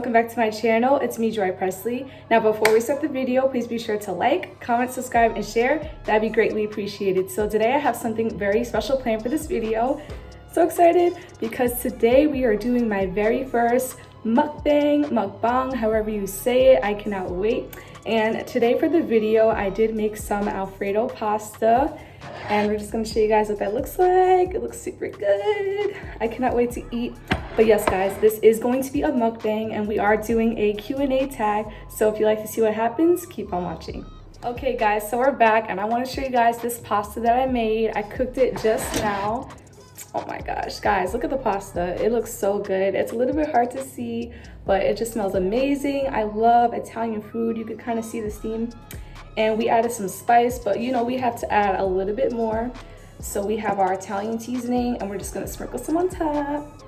welcome back to my channel. It's me, Joy Presley. Now before we start the video, please be sure to like, comment, subscribe, and share. That'd be greatly appreciated. So today I have something very special planned for this video. So excited because today we are doing my very first mukbang, however you say it. I cannot wait. And today for the video, I did make some Alfredo pasta. And we're just gonna show you guys what that looks like. It looks super good. I cannot wait to eat. But yes, guys, this is going to be a mukbang and we are doing a Q&A tag. So if you like to see what happens, keep on watching. Okay guys, so we're back and I wanna show you guys this pasta that I made. I cooked it just now. Oh my gosh, guys, look at the pasta. It looks so good. It's a little bit hard to see, but it just smells amazing. I love Italian food. You could kind of see the steam. And we added some spice, but you know, we have to add a little bit more. So we have our Italian seasoning and we're just gonna sprinkle some on top.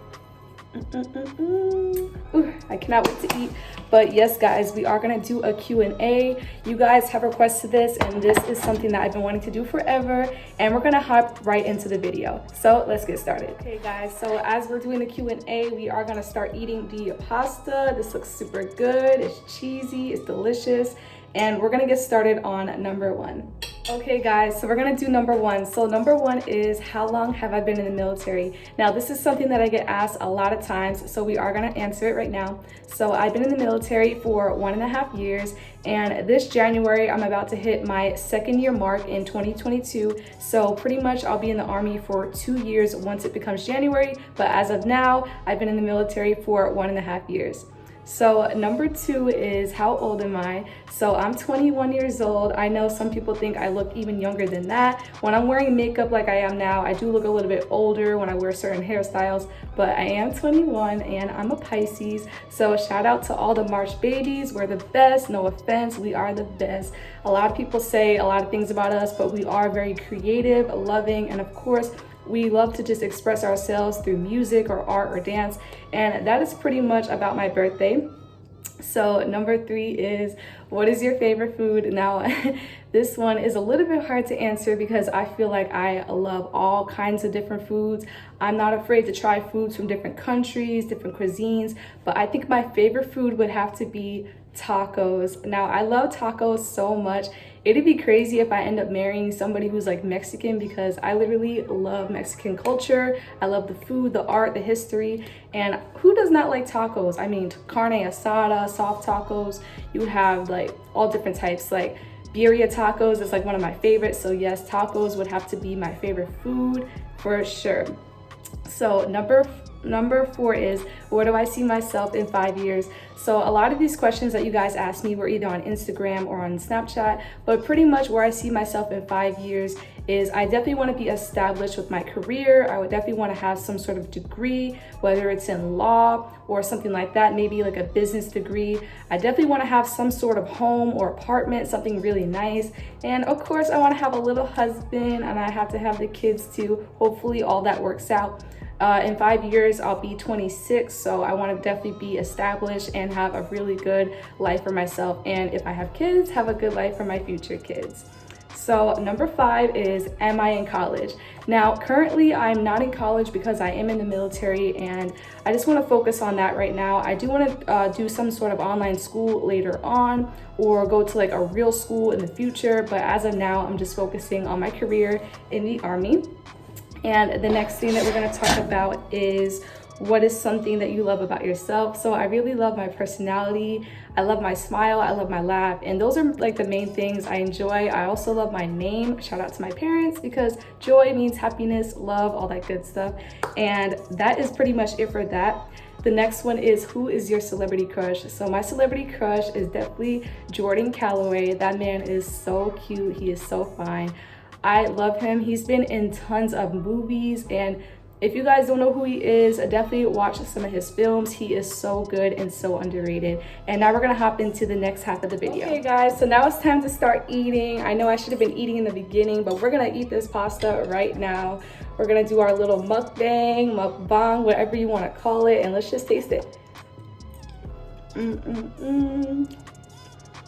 Ooh, I cannot wait to eat. But yes, guys, we are gonna do a Q&A. You guys have requested this and this is something that I've been wanting to do forever. And we're gonna hop right into the video. So let's get started. Okay guys, so as we're doing the Q&A, we are gonna start eating the pasta. This looks super good. It's cheesy, it's delicious. And we're gonna get started on number one. Okay guys, so we're gonna do number one. So number one is, how long have I been in the military? Now this is something that I get asked a lot of times, so we are gonna answer it right now. So I've been in the military for 1.5 years, and this January I'm about to hit my second year mark in 2022. So pretty much I'll be in the Army for 2 years once it becomes January, but as of now, I've been in the military for 1.5 years. So number two is, how old am I? So I'm 21 years old. I know some people think I look even younger than that. When I'm wearing makeup like I am now, I do look a little bit older when I wear certain hairstyles, but I am 21 and I'm a Pisces. So shout out to all the March babies. We're the best, no offense, we are the best. A lot of people say a lot of things about us, but we are very creative, loving, and of course, we love to just express ourselves through music or art or dance. And that is pretty much about my birthday. So number three is, what is your favorite food? Now, this one is a little bit hard to answer because I feel like I love all kinds of different foods. I'm not afraid to try foods from different countries, different cuisines, but I think my favorite food would have to be tacos. Now, I love tacos so much. It'd be crazy if I end up marrying somebody who's like Mexican, because I literally love Mexican culture. I love the food, the art, the history, and who does not like tacos? I mean, carne asada, soft tacos. You have like all different types, like birria tacos is like one of my favorites. So yes, tacos would have to be my favorite food for sure. So number four is, where do I see myself in 5 years? So a lot of these questions that you guys asked me were either on Instagram or on Snapchat, but pretty much where I see myself in 5 years is, I definitely want to be established with my career. I would definitely want to have some sort of degree, whether it's in law or something like that, maybe like a business degree. I definitely want to have some sort of home or apartment, something really nice. And of course, I want to have a little husband and I have to have the kids too. Hopefully all that works out. In 5 years, I'll be 26, so I want to definitely be established and have a really good life for myself. And if I have kids, have a good life for my future kids. So number five is, am I in college? Now, currently I'm not in college because I am in the military and I just want to focus on that right now. I do want to do some sort of online school later on or go to like a real school in the future. But as of now, I'm just focusing on my career in the Army. And the next thing that we're going to talk about is, what is something that you love about yourself? So I really love my personality. I love my smile. I love my laugh. And those are like the main things I enjoy. I also love my name. Shout out to my parents, because joy means happiness, love, all that good stuff. And that is pretty much it for that. The next one is, who is your celebrity crush? So my celebrity crush is definitely Jordan Calloway. That man is so cute. He is so fine. I love him. He's been in tons of movies, and if you guys don't know who he is, definitely watch some of his films. He is so good and so underrated. And now we're gonna hop into the next half of the video. Okay guys, so now it's time to start eating. I know I should have been eating in the beginning, but we're gonna eat this pasta right now. We're gonna do our little mukbang, whatever you wanna call it, and let's just taste it.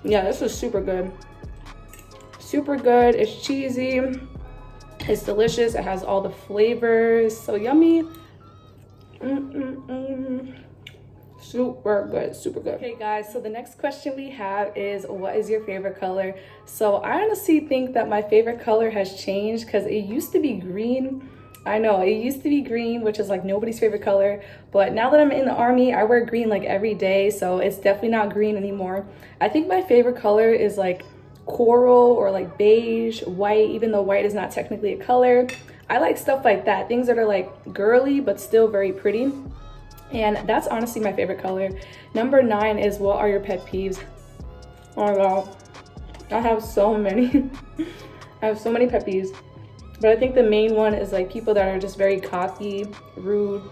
Yeah, this is super good. Super good. It's cheesy, it's delicious, it has all the flavors, so yummy. Super good, super good. Okay guys, so the next question we have is, what is your favorite color? So I honestly think that my favorite color has changed, because it used to be green. I know, it used to be green, which is like nobody's favorite color, but now that I'm in the army, I wear green like every day, so it's definitely not green anymore. I think my favorite color is like coral or like beige, white, even though white is not technically a color. I like stuff like that, things that are like girly but still very pretty. And that's honestly my favorite color. Number 9 is, what are your pet peeves? Oh my god, I have so many. I have so many pet peeves. But I think the main one is like people that are just very cocky, rude,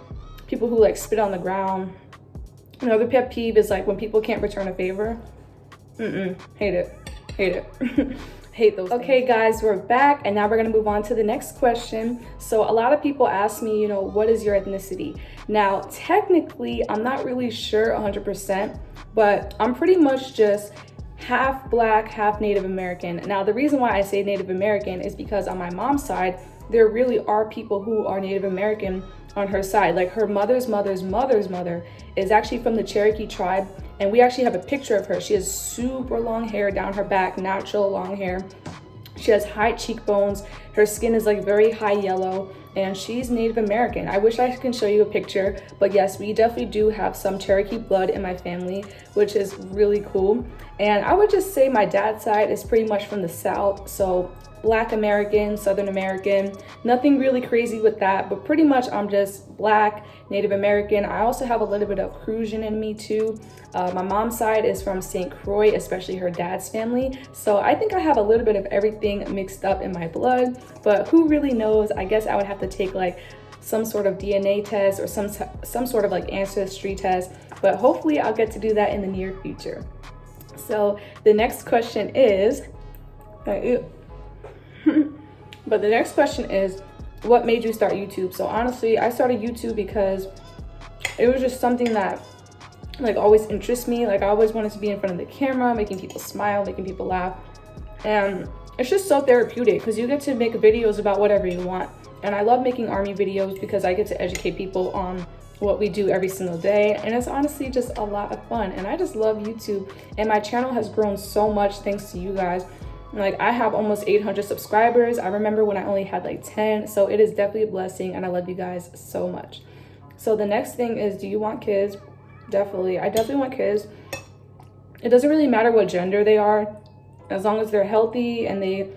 people who like spit on the ground. Another pet peeve is like when people can't return a favor. Hate it, hate it. Hate those things. Okay guys, we're back, and now we're gonna move on to the next question. So a lot of people ask me, what is your ethnicity? Now, technically, I'm not really sure 100%, but I'm pretty much just half Black, half Native American. Now, the reason why I say Native American is because on my mom's side, there really are people who are Native American on her side. Like her mother's mother's mother's mother is actually from the Cherokee tribe, and we actually have a picture of her. She has super long hair down her back, natural long hair. She has high cheekbones. Her skin is like very high yellow, and she's Native American. I wish I can show you a picture, but yes, we definitely do have some Cherokee blood in my family, which is really cool. And I would just say my dad's side is pretty much from the South, so Black American, Southern American, nothing really crazy with that, but pretty much I'm just Black, Native American. I also have a little bit of Crucian in me too. My mom's side is from St. Croix, especially her dad's family. So I think I have a little bit of everything mixed up in my blood, but who really knows? I guess I would have to take like some sort of DNA test or some sort of like ancestry test, but hopefully I'll get to do that in the near future. So the next question is, but the next question is, what made you start YouTube? So honestly, I started YouTube because it was just something that like always interests me. Like I always wanted to be in front of the camera, making people smile, making people laugh. And it's just so therapeutic because you get to make videos about whatever you want. And I love making army videos because I get to educate people on what we do every single day. And it's honestly just a lot of fun. And I just love YouTube. And my channel has grown so much thanks to you guys. Like I have almost 800 subscribers. I remember when I only had like 10. So it is definitely a blessing, and I love you guys so much. So the next thing is, do you want kids? Definitely. I definitely want kids. It doesn't really matter what gender they are, as long as they're healthy and they,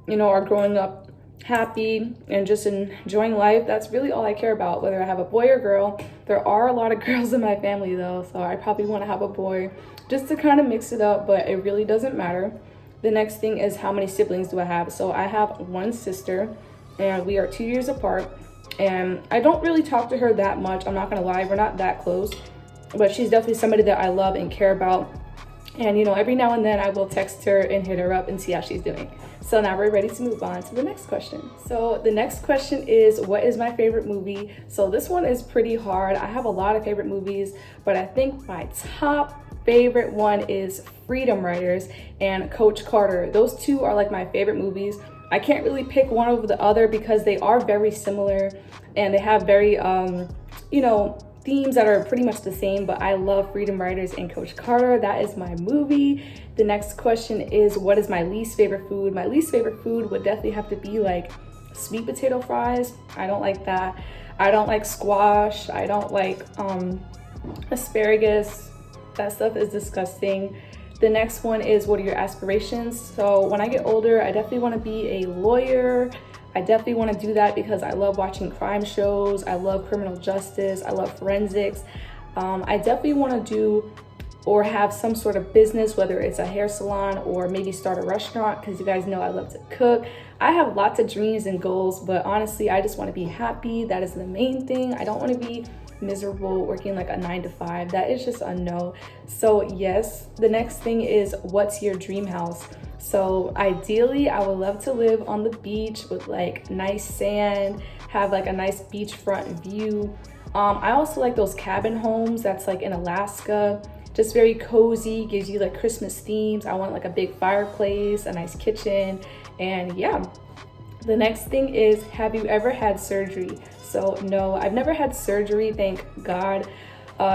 are growing up happy and just enjoying life. That's really all I care about, whether I have a boy or girl. There are a lot of girls in my family though, so I probably want to have a boy just to kind of mix it up, but it really doesn't matter. The next thing is, how many siblings do I have? So I have one sister, and we are 2 years apart, and I don't really talk to her that much. I'm not gonna lie, we're not that close, but she's definitely somebody that I love and care about. And every now and then I will text her and hit her up and see how she's doing. So now we're ready to move on to the next question. So the next question is, what is my favorite movie? So this one is pretty hard. I have a lot of favorite movies, but I think my top favorite one is Freedom Writers and Coach Carter. Those two are like my favorite movies. I can't really pick one over the other because they are very similar and they have very themes that are pretty much the same, but I love Freedom Writers and Coach Carter. That is my movie. The next question is, what is my least favorite food? My least favorite food would definitely have to be like sweet potato fries. I don't like that. I don't like squash. I don't like asparagus. That stuff is disgusting. The next one is, what are your aspirations? So when I get older, I definitely want to be a lawyer. I definitely want to do that because I love watching crime shows. I love criminal justice. I love forensics. I definitely want to do or have some sort of business, whether it's a hair salon or maybe start a restaurant, because you guys know I love to cook. I have lots of dreams and goals, but honestly, I just want to be happy. That is the main thing. I don't want to be miserable working like a 9-to-5. That is just a no. So yes, the next thing is, what's your dream house? So ideally, I would love to live on the beach with like nice sand, have like a nice beachfront view. I also like those cabin homes that's like in Alaska, just very cozy, gives you like Christmas themes. I want like a big fireplace, a nice kitchen, and yeah. The next thing is, have you ever had surgery? So no, I've never had surgery, thank God.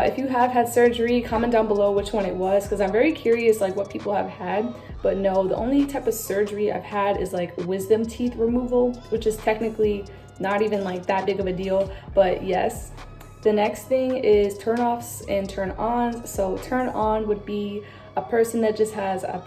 If you have had surgery, comment down below which one it was, because I'm very curious like what people have had. But no, the only type of surgery I've had is like wisdom teeth removal, which is technically not even like that big of a deal, but yes. The next thing is turn offs and turn ons. So turn on would be a person that just has a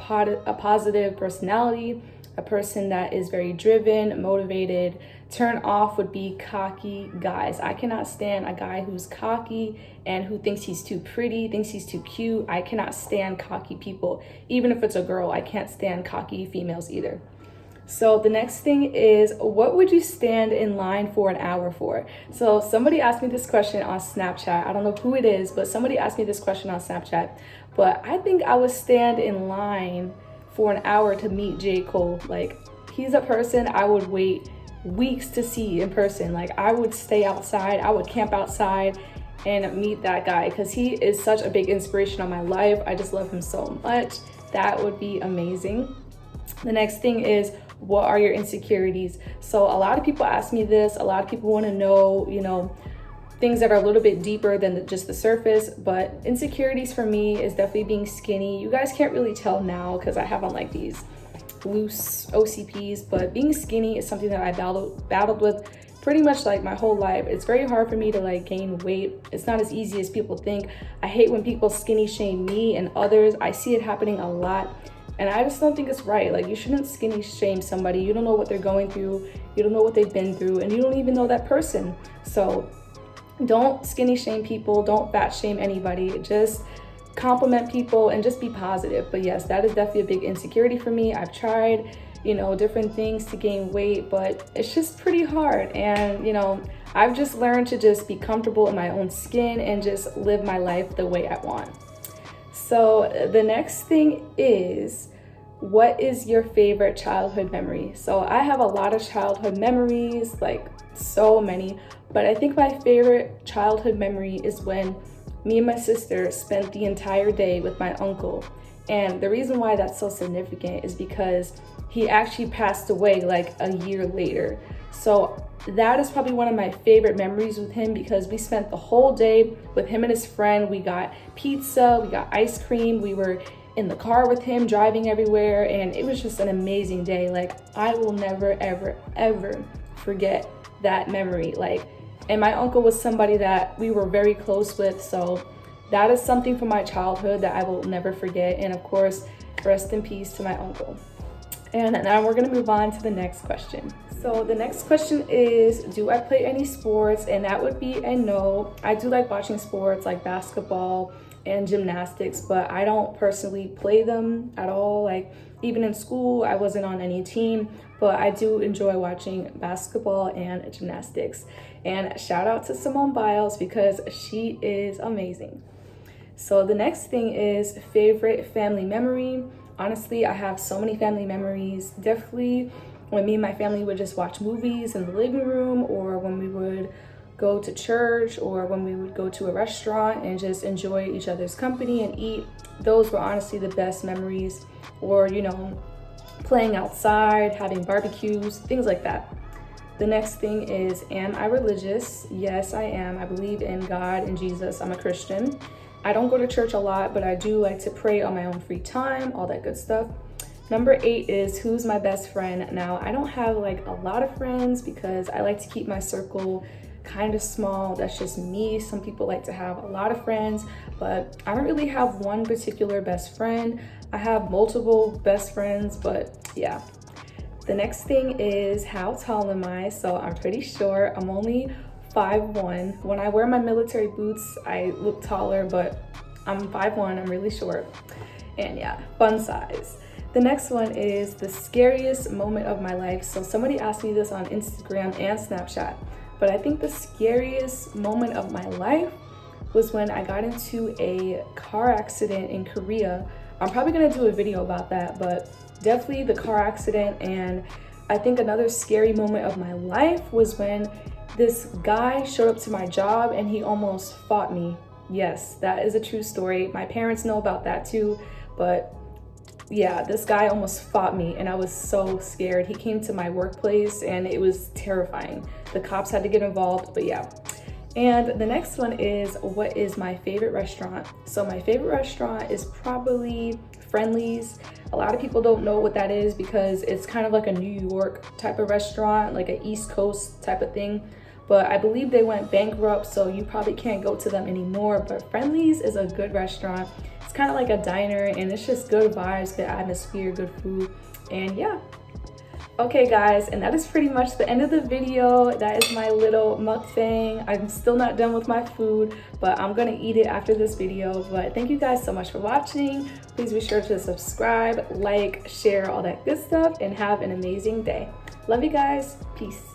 positive personality, a person that is very driven, motivated. Turn off would be cocky guys. I cannot stand a guy who's cocky and who thinks he's too pretty, thinks he's too cute. I cannot stand cocky people. Even if it's a girl, I can't stand cocky females either. So the next thing is, what would you stand in line for an hour for? So somebody asked me this question on Snapchat. I don't know who it is, but somebody asked me this question on Snapchat. But I think I would stand in line for an hour to meet J. Cole. Like, he's a person I would wait weeks to see in person. Like, I would stay outside, I would camp outside and meet that guy because he is such a big inspiration on my life. I just love him so much. That would be amazing. The next thing is, what are your insecurities? So a lot of people ask me this. A lot of people want to know, you know, things that are a little bit deeper than just the surface. But insecurities for me is definitely being skinny. You guys can't really tell now because I have on like these loose OCPs, but being skinny is something that I battled with pretty much like my whole life. It's very hard for me to like gain weight. It's not as easy as people think. I hate when people skinny shame me and others. I see it happening a lot. And I just don't think it's right. Like, you shouldn't skinny shame somebody. You don't know what they're going through. You don't know what they've been through, and you don't even know that person. So don't skinny shame people. Don't fat shame anybody. Just compliment people and just be positive. But yes, that is definitely a big insecurity for me. I've tried, you know, different things to gain weight, but it's just pretty hard. And, you know, I've just learned to just be comfortable in my own skin and just live my life the way I want. So the next thing is, what is your favorite childhood memory? So I have a lot of childhood memories, like so many, but I think my favorite childhood memory is when me and my sister spent the entire day with my uncle. And the reason why that's so significant is because he actually passed away like a year later. So that is probably one of my favorite memories with him, because we spent the whole day with him and his friend. We got pizza, we got ice cream, we were in the car with him driving everywhere, and it was just an amazing day. Like, I will never ever forget that memory. Like, and my uncle was somebody that we were very close with, so that is something from my childhood that I will never forget. And of course, rest in peace to my uncle. And now we're gonna move on to the next question. So the next question is, do I play any sports? And that would be a no. I do like watching sports like basketball and gymnastics, but I don't personally play them at all. Like, even in school, I wasn't on any team, but I do enjoy watching basketball and gymnastics. And shout out to Simone Biles, because she is amazing. So the next thing is favorite family memory. Honestly, I have so many family memories. Definitely when me and my family would just watch movies in the living room, or when we would go to church, or when we would go to a restaurant and just enjoy each other's company and eat. Those were honestly the best memories. Or, you know, playing outside, having barbecues, things like that. The next thing is, am I religious? Yes, I am. I believe in God and Jesus. I'm a Christian. I don't go to church a lot, but I do like to pray on my own free time, all that good stuff. Number 8 is, who's my best friend? Now, I don't have like a lot of friends because I like to keep my circle kind of small. That's just me. Some people like to have a lot of friends, but I don't really have one particular best friend. I have multiple best friends, but yeah. The next thing is, how tall am I? So I'm pretty short. I'm only 5'1". When I wear my military boots, I look taller, but I'm 5'1". I'm really short. And yeah, fun size. The next one is the scariest moment of my life. So somebody asked me this on Instagram and Snapchat, but I think the scariest moment of my life was when I got into a car accident in Korea. I'm probably gonna do a video about that, but definitely the car accident. And I think another scary moment of my life was when this guy showed up to my job and he almost fought me. Yes, that is a true story. My parents know about that too, but yeah, this guy almost fought me and I was so scared. He came to my workplace and it was terrifying. The cops had to get involved, but yeah. And the next one is, what is my favorite restaurant? So my favorite restaurant is probably Friendly's. A lot of people don't know what that is because it's kind of like a New York type of restaurant, like an East Coast type of thing. But I believe they went bankrupt, so you probably can't go to them anymore. But Friendly's is a good restaurant. It's kind of like a diner, and it's just good vibes, good atmosphere, good food, and yeah. Okay guys, and that is pretty much the end of the video. That is my little mukbang. I'm still not done with my food, but I'm gonna eat it after this video. But thank you guys so much for watching. Please be sure to subscribe, like, share, all that good stuff, and have an amazing day. Love you guys. Peace.